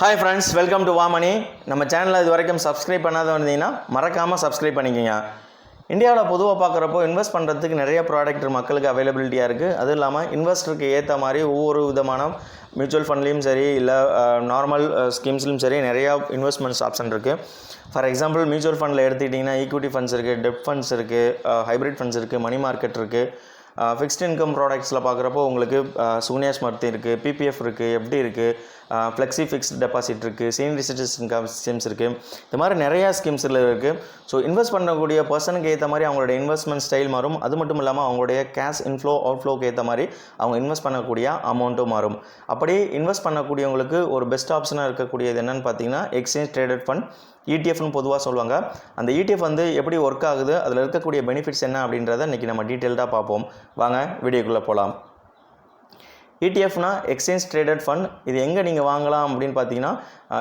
Hi friends, welcome to Vaamoney. நம்ம சேனலை இது வரைக்கும் சப்ஸ்கிரைப் பண்ணாத வந்தீங்கன்னா மறக்காமல் சப்ஸ்கிரைப் பண்ணிக்கோங்க. இந்தியாவில் பொதுவாக பார்க்குறப்போ இன்வெஸ்ட் பண்ணுறதுக்கு நிறைய ப்ராடக்ட் மக்களுக்கு அவைலபிலிட்டியாக இருக்குது. அதுவும் இல்லாமல் இன்வெஸ்டருக்கு ஏற்ற மாதிரி ஒவ்வொரு விதமான மியூச்சுவல் ஃபண்ட்லேயும் சரி இல்லை நார்மல் ஸ்கீம்ஸ்லையும் சரி நிறையா இன்வெஸ்ட்மெண்ட்ஸ் ஆப்ஷன் இருக்குது. ஃபார் எக்ஸாம்பிள் மியூச்சுவல் ஃபண்டில் எடுத்துக்கிட்டிங்கன்னா ஈக்விட்டி ஃபண்ட்ஸ் இருக்குது, டெப்ட் ஃபண்ட்ஸ் இருக்குது, ஹைப்ரிட் ஃபண்ட்ஸ் இருக்குது, மணி மார்க்கெட் இருக்குது. ஃபிக்ஸ்ட் இன்கம் ப்ராடக்ட்ஸில் பார்க்குறப்போ உங்களுக்கு சூனியா ஸ்மர்த்தி இருக்குது, பிபிஎஃப் இருக்குது, எஃப்டி இருக்குது, ஃப்ளெக்ஸி ஃபிக்ஸ்ட் டெபாசிட் இருக்குது, சீனியர் சிட்டிசன் இன்கம் ஸ்கீம்ஸ் இருக்குது. இந்த மாதிரி நிறையா ஸ்கீம்ஸில் இருக்குது. ஸோ இன்வெஸ்ட் பண்ணக்கூடிய பர்சனுக்கு ஏற்ற மாதிரி அவங்களோட இன்வெஸ்ட்மெண்ட் ஸ்டைல் மாறும். அது மட்டும் இல்லாமல் அவங்களுடைய கேஷ் இன்ஃப்ளோ அவுட்ஃப்ளோக்கு ஏற்ற மாதிரி அவங்க இன்வெஸ்ட் பண்ணக்கூடிய அமௌண்ட்டும் மாறும். அப்படி இன்வெஸ்ட் பண்ணக்கூடியவங்களுக்கு ஒரு பெஸ்ட் ஆப்ஷனாக இருக்கக்கூடியது என்னென்னு பார்த்தீங்கன்னா எக்ஸ்சேஞ்ச் ட்ரேடட் ஃபண்ட், ETFன்னு பொதுவாக சொல்லுவாங்க. அந்த ETF வந்து எப்படி ஒர்க் ஆகுது, அதில் இருக்கக்கூடிய பெனிஃபிட்ஸ் என்ன அப்படின்றத இன்றைக்கி நம்ம டீட்டெயில்டாக பார்ப்போம். வாங்க வீடியோக்குள்ளே போகலாம். ETFனா எக்ஸ்சேஞ்ச் ட்ரேடட் ஃபண்ட். இது எங்கே நீங்கள் வாங்கலாம் அப்படின்னு பார்த்தீங்கன்னா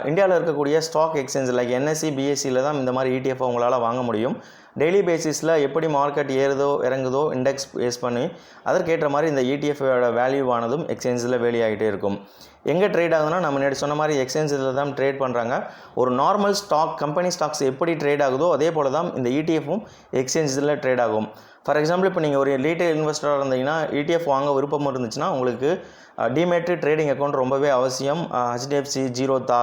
இந்தியாவில் இருக்கக்கூடிய ஸ்டாக் எக்ஸ்சேஞ்ச் லைக் NSE, BSEயில் தான் இந்த மாதிரி ETF உங்களால் வாங்க முடியும். டெய்லி பேசிஸில் எப்படி மார்க்கெட் ஏறுதோ இறங்குதோ இண்டெக்ஸ் பேஸ் பண்ணி அதற்கேற்ற மாதிரி இந்த ETFோட வேல்யூவானதும் எக்ஸ்சேஞ்சில் வேலியாகிட்டே இருக்கும். எங்கே ட்ரேட் ஆகுதுன்னா நம்ம முன்னாடி சொன்ன மாதிரி எக்ஸ்சேஞ்சில் தான் ட்ரேட் பண்ணுறாங்க. ஒரு நார்மல் ஸ்டாக் கம்பெனி ஸ்டாக்ஸ் எப்படி ட்ரேட் ஆகுதோ அதே போல் தான் இந்த ETFும் எக்ஸ்சேஞ்சில் ட்ரேட் ஆகும். ஃபார் எக்ஸாம்பிள் இப்போ நீங்கள் ஒரு ரீட்டைல் இன்வெஸ்டராக இருந்தீங்கன்னா ETF வாங்க விருப்பம் இருந்துச்சுன்னா உங்களுக்கு டிமேட் ட்ரேடிங் அக்கௌண்ட் ரொம்பவே அவசியம். HDFC, Zerodha,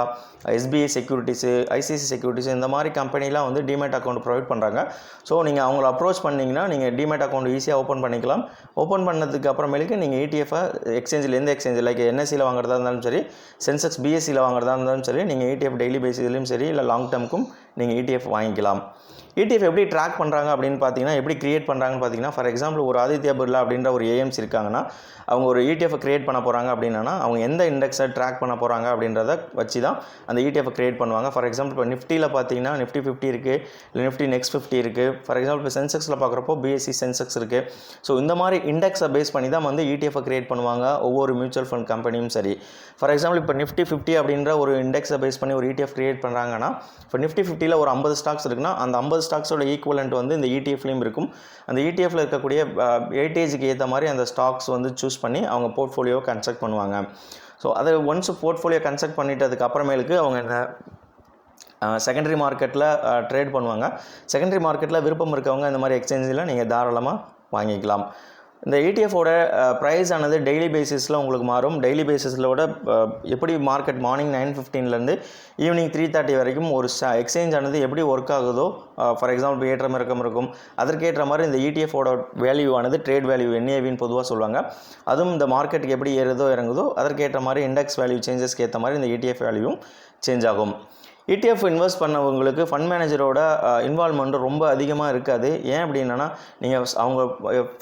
SBI securities, ICICI securities இந்த மாதிரி கம்பெனிலாம் வந்து டிமேட் அக்கௌண்ட் ப்ரொவைட் பண்ணுறாங்க. ஸோ நீங்கள் அவங்கள அப்ரோச் பண்ணிங்கன்னா நீங்கள் டிமேட் அக்கௌண்ட் ஈஸியாக ஓப்பன் பண்ணிக்கலாம். ஓப்பன் பண்ணதுக்கு அப்புறமேலுக்கு நீங்கள் ETFை எக்ஸ்சேஞ்சில் எந்த எக்ஸ்சேஞ்ச் லைக் NSEயில் வாங்குறதா இருந்தாலும் சரி, சென்செக்ஸ் BSEயில் வாங்குறதா இருந்தாலும் சரி, நீங்கள் ETF டெய்லி பேசிஸ்லையும் சரி இல்லை லாங் டேர்முக்கும் நீங்கள் ETF வாங்கிக்கலாம். ETF எப்படி ட்ராக் பண்ணுறாங்க அப்படின்னு பார்த்தீங்கன்னா, எப்படி கிரியேட் பண்ணுறாங்கன்னு பார்த்தீங்கன்னா, ஃபார் எக்ஸாம்பிள் ஒரு ஆதித்யா பிர்லா அப்படின்ற ஒரு AMC இருக்காங்கன்னா அவங்க ஒரு ETF கிரியேட் பண்ண போகிறாங்க அப்படின்னா அவங்க எந்த இண்டெக்ஸை ட்ராக் பண்ண போகிறாங்க அப்படின்றத வச்சு தான் அந்த ETF கிரியேட் பண்ணுவாங்க. ஃபார் எக்ஸாம்பிள் இப்போ நிஃப்டியில் பார்த்தீங்கன்னா நிஃப்டி 50 இருக்குது, இல்லை நிஃப்டி நெக்ஸ்ட் 50 இருக்குது. ஃபார் எக்ஸாம்பிள் இப்போ சென்செக்ஸில் பார்க்குறப்போ BSE சென்செக்ஸ் இருக்குது. ஸோ இந்த மாதிரி இண்டெக்ஸை பேஸ் பண்ணி தான் வந்து ETF கிரியேட் பண்ணுவாங்க ஒவ்வொரு மியூச்சுவல் ஃபண்ட் கம்பெனியும் சரி. ஃபார் எக்ஸாம்பிள் இப்போ நிஃப்டி 50 அப்படின்ற ஒரு இண்டெக்ஸை பேஸ் பண்ணி ஒரு ETF கிரியேட் பண்ணுறாங்கன்னா இப்போ நிஃப்டி 50ல் ஒரு 50 ஸ்டாக்ஸ் இருக்குன்னா அந்த 50 ஸ்டாக்ஸோட ஈக்குவலண்ட் வந்து இந்த ETFலையும் இருக்கும். அந்த ETFல இருக்கக்கூடிய வெயிட்டேஜுக்கு ஏற்ற மாதிரி அந்த ஸ்டாக்ஸ் வந்து சூஸ் பண்ணி அவங்க போர்ட்ஃபோலியோவை கன்ஸ்ட்ரக்ட் பண்ணுவாங்க. ஸோ அதை ஒன்ஸ் போர்ட்ஃபோலியோ கன்ஸ்ட்ரக்ட் பண்ணிட்டதுக்கு அப்புறமேலுக்கு அவங்க என்ன செகண்டரி மார்க்கெட்டில் ட்ரேட் பண்ணுவாங்க. செகண்டரி மார்க்கெட்டில் விருப்பம் இருக்கவங்க இந்த மாதிரி எக்ஸ்சேஞ்சில் நீங்கள் தாராளமாக வாங்கிக்கலாம். இந்த ETFோட ப்ரைஸ் ஆனது டெய்லி பேசிஸில் உங்களுக்கு மாறும். டெய்லி பேசிஸிலோட எப்படி மார்க்கெட் மார்னிங் 9:15லேருந்து ஈவினிங் 3:30 வரைக்கும் ஒரு எக்ஸ்சேஞ்ச் ஆனது எப்படி ஒர்க் ஆகுதோ ஃபார் எக்ஸாம்பிள் ஏற்றம் இறக்கம் இருக்கும். அதற்கேற்ற மாதிரி இந்த ETFோட வேல்யூ ஆனது ட்ரேட் வேல்யூ NAVன்னு பொதுவாக சொல்லுவாங்க. அதுவும் இந்த மார்க்கெட்டுக்கு எப்படி ஏறுதோ இறங்குதோ அதற்கேற்ற மாதிரி இண்டெக்ஸ் வேல்யூ சேஞ்சஸ்க்கு ஏற்ற மாதிரி இந்த ETF வேல்யூவும் சேஞ்ச் ஆகும். ETF இன்வெஸ்ட் பண்ணவங்களுக்கு ஃபண்ட் மேனேஜரோட இன்வால்மெண்ட் ரொம்ப அதிகமாக இருக்காது. ஏன் அப்படின்னா நீங்கள் அவங்க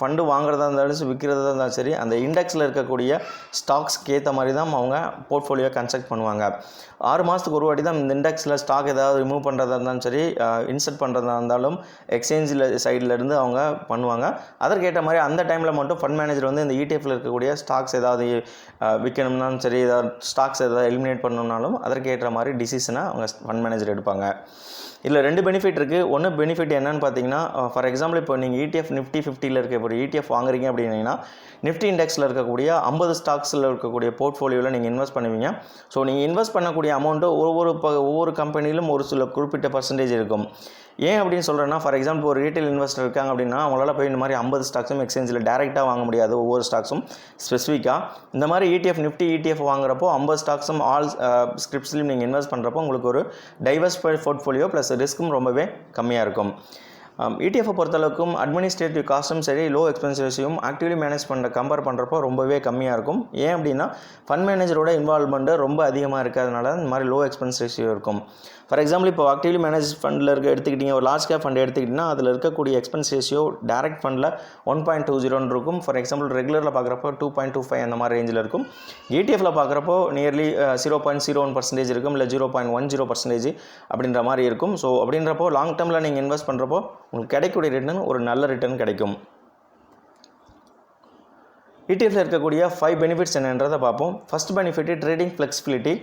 ஃபண்டு வாங்குறதா இருந்தாலும் சரி விற்கிறதா இருந்தாலும் சரி அந்த இண்டெக்ஸில் இருக்கக்கூடிய ஸ்டாக்ஸ்க்கு ஏற்ற மாதிரி தான் அவங்க போர்ட்ஃபோலியோ கன்ஸ்ட்ரக்ட் பண்ணுவாங்க. 6 மாதத்துக்கு ஒரு வாட்டி தான் இந்த இண்டெக்ஸில் ஸ்டாக் ஏதாவது ரிமூவ் பண்ணுறதா இருந்தாலும் சரி இன்சர்ட் பண்ணுறதா இருந்தாலும் எக்ஸ்சேஞ்சில் சைட்லேருந்து அவங்க பண்ணுவாங்க. அதற்கேற்ற மாதிரி அந்த டைமில் மட்டும் ஃபண்ட் மேனேஜர் வந்து இந்த ETFல இருக்கக்கூடிய ஸ்டாக்ஸ் ஏதாவது விற்கணும்னாலும் சரி ஏதாவது ஸ்டாக்ஸ் ஏதாவது எலிமினேட் பண்ணணும்னாலும் அதற்கேற்ற மாதிரி டிசிஷனை அவங்க ஃபண்ட் மேனேஜர் எடுப்பாங்க. இதில் 2 பெனிஃபிட் இருக்குது. ஒன்று பெனிஃபிட் என்னன்னு பார்த்தீங்கன்னா ஃபார் எக்ஸாம்பிள் இப்போ நீங்கள் ETF நிஃப்டி 50ல் இருக்க ஒரு ETF வாங்குறீங்க அப்படின்னா நிஃப்டி இண்டெக்ஸில் இருக்கக்கூடிய 50 ஸ்டாக்ஸில் இருக்கக்கூடிய போர்ட்ஃபோலியோவில் நீங்கள் இன்வெஸ்ட் பண்ணுவீங்க. ஸோ நீங்கள் இன்வெஸ்ட் பண்ணக்கூடிய அமௌண்ட்டு ஒவ்வொரு கம்பெனிலும் ஒரு சில குறிப்பிட்ட பர்சன்டேஜ் இருக்கும். ஏன் அப்படின்னு சொல்கிறேன்னா ஃபார் எக்ஸாம்பிள் ஒரு ரீட்டைல் இன்வெஸ்டர் இருக்காங்க அப்படின்னா அவங்களால போய் இந்த மாதிரி 50 ஸ்டாக்ஸும் எக்ஸ்சேஞ்சில் டேரெக்டாக வாங்க முடியாது. ஒவ்வொரு ஸ்டாக்ஸும் ஸ்பெசிஃபிக்காக இந்த மாதிரி நிஃப்டி ETF வாங்குறப்போ 50 ஸ்டாக்ஸும் ஆல் ஸ்கிரிப்ட்ஸ்லையும் நீங்கள் இன்வெஸ்ட் பண்ணுறப்போ உங்களுக்கு ஒரு டைவர்ஸ்ஃபைட் போர்ட்ஃபோலியோ ப்ளஸ் ரிஸ்க்கும் ரொம்பவே கம்மியாக இருக்கும். ETFை பொறுத்தளவுக்கும் அட்மினிஸ்ட்ரேட்டிவ் காஸ்ட்டும் சரி லோ எக்ஸ்பென்ஸ் ரேஷியோவும் ஆக்டிவ்லி மேனேஜ் பண்ணுற கம்பேர் பண்ணுறப்போ ரொம்பவே கம்மியாக இருக்கும். ஏன் அப்படின்னா ஃபண்ட் மேனேஜரோட இன்வால்வ்மெண்ட்டு ரொம்ப அதிகமாக இருக்கிறதுனால இந்த மாதிரி லோ எக்ஸ்பென்ஸ் ரேஷியோ இருக்கும். ஃபார் எக்ஸாம்பிள் இப்போ ஆக்டிவ்லி மேனேஜ் ஃபண்டில் எடுத்துக்கிட்டிங்க ஒரு லார்ஜ் கேப் ஃபண்ட் எடுத்துக்கிட்டிங்கன்னா அதில் இருக்கக்கூடிய எக்ஸ்பென்ஸ் ரேஷியோ டேரக்ட் ஃபண்டில் 1.20 இருக்கும். ஃபார் எக்ஸாம்பிள் ரெகுலரில் பார்க்குறப்போ 2.25 அந்த மாதிரி ரேஞ்சில் இருக்கும். ETFல பார்க்குறப்போ நியர்லி 0.01% இருக்கும், இல்லை 0.10% அப்படின்ற மாதிரி இருக்கும். ஸோ அப்படின்றப்போ லாங் டேர்மில் நீங்கள் இன்வெஸ்ட் பண்ணுறப்போ உங்களுக்கு கிடைக்கக்கூடிய ரிட்டர்ன் ஒரு நல்ல ரிட்டர்ன் கிடைக்கும். ETFல இருக்கக்கூடிய 5 பெனிஃபிட்ஸ் என்னன்றதை பார்ப்போம். First benefit trading flexibility.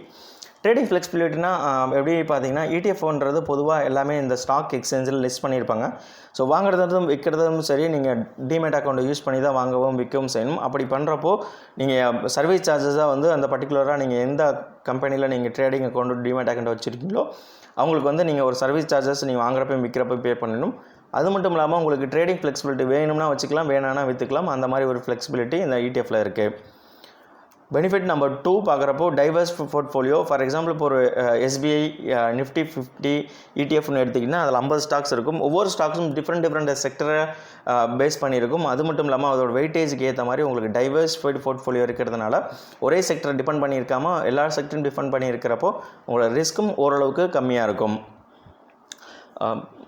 Trading ஃப்ளெக்சிபிலிட்டினா எப்படி பார்த்தீங்கன்னா ETF பொதுவாக எல்லாமே இந்த ஸ்டாக் எக்ஸ்சேஞ்சில் லிஸ்ட் பண்ணியிருப்பாங்க. ஸோ வாங்குறதும் விற்கிறதும் சரி, நீங்கள் டிமேட் அக்கௌண்ட்டை யூஸ் பண்ணி தான் வாங்கவும் விற்கவும் செய்யணும். அப்படி பண்ணுறப்போ நீங்கள் சர்வீஸ் சார்ஜஸாக வந்து அந்த பர்டிகுலராக நீங்கள் எந்த கம்பெனியில் நீங்கள் ட்ரேடிங் அக்கௌண்ட் டிமேட் அக்கௌண்ட் வச்சுருக்கீங்களோ அவங்களுக்கு வந்து நீங்கள் ஒரு சர்வீஸ் சார்ஜஸ் நீங்கள் வாங்குறப்ப விற்கிறப்ப பே பண்ணணும். அது மட்டும் இல்லாமல் உங்களுக்கு ட்ரேடிங் ஃப்ளெக்சிபிலிட்டி வேணும்னா வச்சுக்கலாம், வேணான்னா விற்றுக்கலாம். அந்த மாதிரி ஒரு ஃப்ளெக்சிபிலிட்டி இந்த ETFல இருக்குது. பெனிஃபிட் நம்பர் 2 பார்க்குறப்போ டைவர்ஸ் போர்ட்ஃபோலியோ. ஃபார் எக்ஸாம்பிள் இப்போ ஒரு SBI நிஃப்டி 50 ETFன்னு எடுத்திங்கன்னா அதில் 50 ஸ்டாக்ஸ் இருக்கும். ஒவ்வொரு ஸ்டாக்ஸும் டிஃப்ரெண்ட் செக்டரை பேஸ் பண்ணியிருக்கும். அது மட்டும் இல்லாமல் அதோட வெயிட்டேஜுக்கு ஏற்ற மாதிரி உங்களுக்கு டைவர்ஸ்ஃபைடு போர்ட்ஃபோலியோ இருக்கிறதுனால ஒரே செக்டரை டிபெண்ட் பண்ணியிருக்காமல் எல்லா செக்டரும் டிபெண்ட் பண்ணியிருக்கிறப்போ உங்களோட ரிஸ்க்கும் ஓரளவுக்கு கம்மியாக இருக்கும்.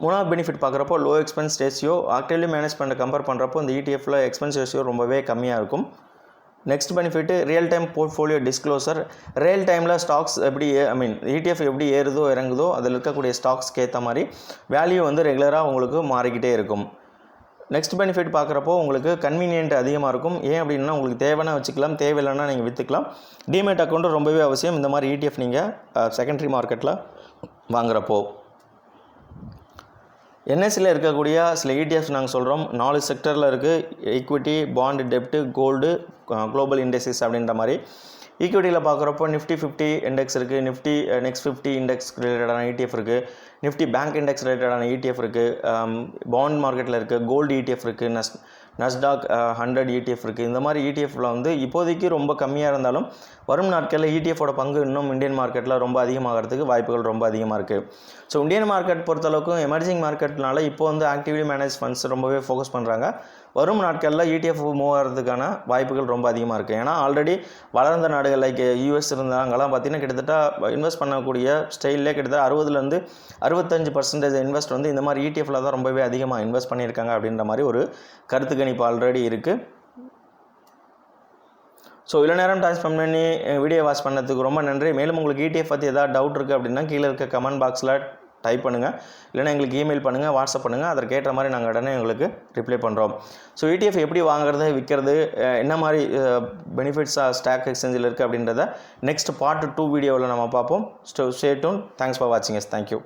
மூணாவது பெனிஃபிட் பார்க்குறப்போ லோ எக்ஸ்பென்ஸ் ரேஷியோ. ஆக்டிவ்லி மேனேஜ்மெண்ட்டை கம்பேர் பண்ணுறப்போ இந்த ETFல எக்ஸ்பென்ஸ் ரேஷியோ ரொம்பவே கம்மியாக இருக்கும். Next benefit real time portfolio disclosure. Real டைமில் ஸ்டாக்ஸ் எப்படி ETF எப்படி ஏறுதோ இறங்குதோ அதில் இருக்கக்கூடிய ஸ்டாக்ஸ்க்கு ஏற்ற மாதிரி வேல்யூ வந்து ரெகுலராக உங்களுக்கு மாறிக்கிட்டே இருக்கும். நெக்ஸ்ட் பெனிஃபிட் பார்க்குறப்போ உங்களுக்கு கன்வீனியன்ட் அதிகமாக இருக்கும். ஏன் அப்படின்னா உங்களுக்கு தேவைன்னா வச்சுக்கலாம், தேவையில்லைன்னா நீங்கள் விற்றுக்கலாம். டிமேட் அக்கௌண்ட்டு ரொம்பவே அவசியம் இந்த மாதிரி ETF நீங்கள் செகண்டரி மார்க்கெட்டில் வாங்குறப்போ. NSEல இருக்கக்கூடிய சில ETFs நாங்கள் சொல்கிறோம். 4 செக்டரில் இருக்குது. ஈக்விட்டி, பாண்டு, டெப்ட்டு, கோல்டு, குளோபல் இண்டெக்ஸஸ் அப்படின்ற மாதிரி. ஈக்விட்டியில் பார்க்குறப்போ நிஃப்டி 50 இண்டெக்ஸ் இருக்குது, நிஃப்டி நெக்ஸ்ட் 50 இண்டெக்ஸ் ரிலேட்டடான ETF இருக்குது, நிஃப்டி பேங்க் இண்டெக்ஸ் ரிலேட்டடான ETF இருக்குது, பாண்ட் மார்க்கெட்டில் இருக்குது, கோல்டு ETF இருக்குது, நஸ்டாக் 100 ETF இருக்குது. இந்த மாதிரி ETFல வந்து இப்போதைக்கு ரொம்ப கம்மியாக இருந்தாலும் வரும் நாட்களில் ETFோட பங்கு இன்னும் இந்தியன் மார்க்கெட்டில் ரொம்ப அதிகமாகிறதுக்கு வாய்ப்புகள் ரொம்ப அதிகமாக இருக்குது. ஸோ இந்தியன் மார்க்கெட் பொறுத்தளவுக்கும் எமர்ஜிங் மார்க்கெட்னால இப்போ வந்து ஆக்டிவ்லி மேனேஜ் ஃபண்ட்ஸ் ரொம்பவே ஃபோக்கஸ் பண்ணுறாங்க. வரும் நாட்களில் ETF மூவ் ஆகிறதுக்கான வாய்ப்புகள் ரொம்ப அதிகமாக இருக்குது. ஏன்னா ஆல்ரெடி வளர்ந்த நாடுகள் லைக் US இருந்தாங்கலாம் பார்த்தீங்கன்னா கிட்டத்தட்ட இன்வெஸ்ட் பண்ணக்கூடிய ஸ்டைல்லே கிட்டத்தட்ட 60% 65% இன்வெஸ்ட் வந்து இந்த மாதிரி ETFல தான் ரொம்பவே அதிகமாக இன்வெஸ்ட் பண்ணியிருக்காங்க அப்படின்ற மாதிரி ஒரு கருத்து கணிப்பு ஆல்ரெடி இருக்குது. ஸோ இவ்வளோ நேரம் டைம் ஸ்பெண்ட் பண்ணி வீடியோ வாட்ச் பண்ணதுக்கு ரொம்ப நன்றி. மேலும் உங்களுக்கு ETF பற்றி ஏதாவது டவுட் இருக்குது அப்படின்னா கீழே இருக்க கமெண்ட் பாக்ஸில் டைப் பண்ணுங்கள், இல்லைனா எங்களுக்கு இமெயில் பண்ணுங்கள், வாட்ஸ்அப் பண்ணுங்கள். அதற்கேற்ற மாதிரி நாங்கள் உடனே உங்களுக்கு ரிப்ளை பண்ணுறோம். ஸோ ETF எப்படி வாங்குறது, விற்கிறது, என்ன மாதிரி பெனிஃபிட்ஸாக ஸ்டாக் எக்ஸ்சேஞ்சில் இருக்குது அப்படின்றத நெக்ஸ்ட் பார்ட் 2 வீடியோவில் நம்ம பார்ப்போம். Stay tune. தேங்க்ஸ் ஃபார் வாட்சிங். தேங்க்யூ.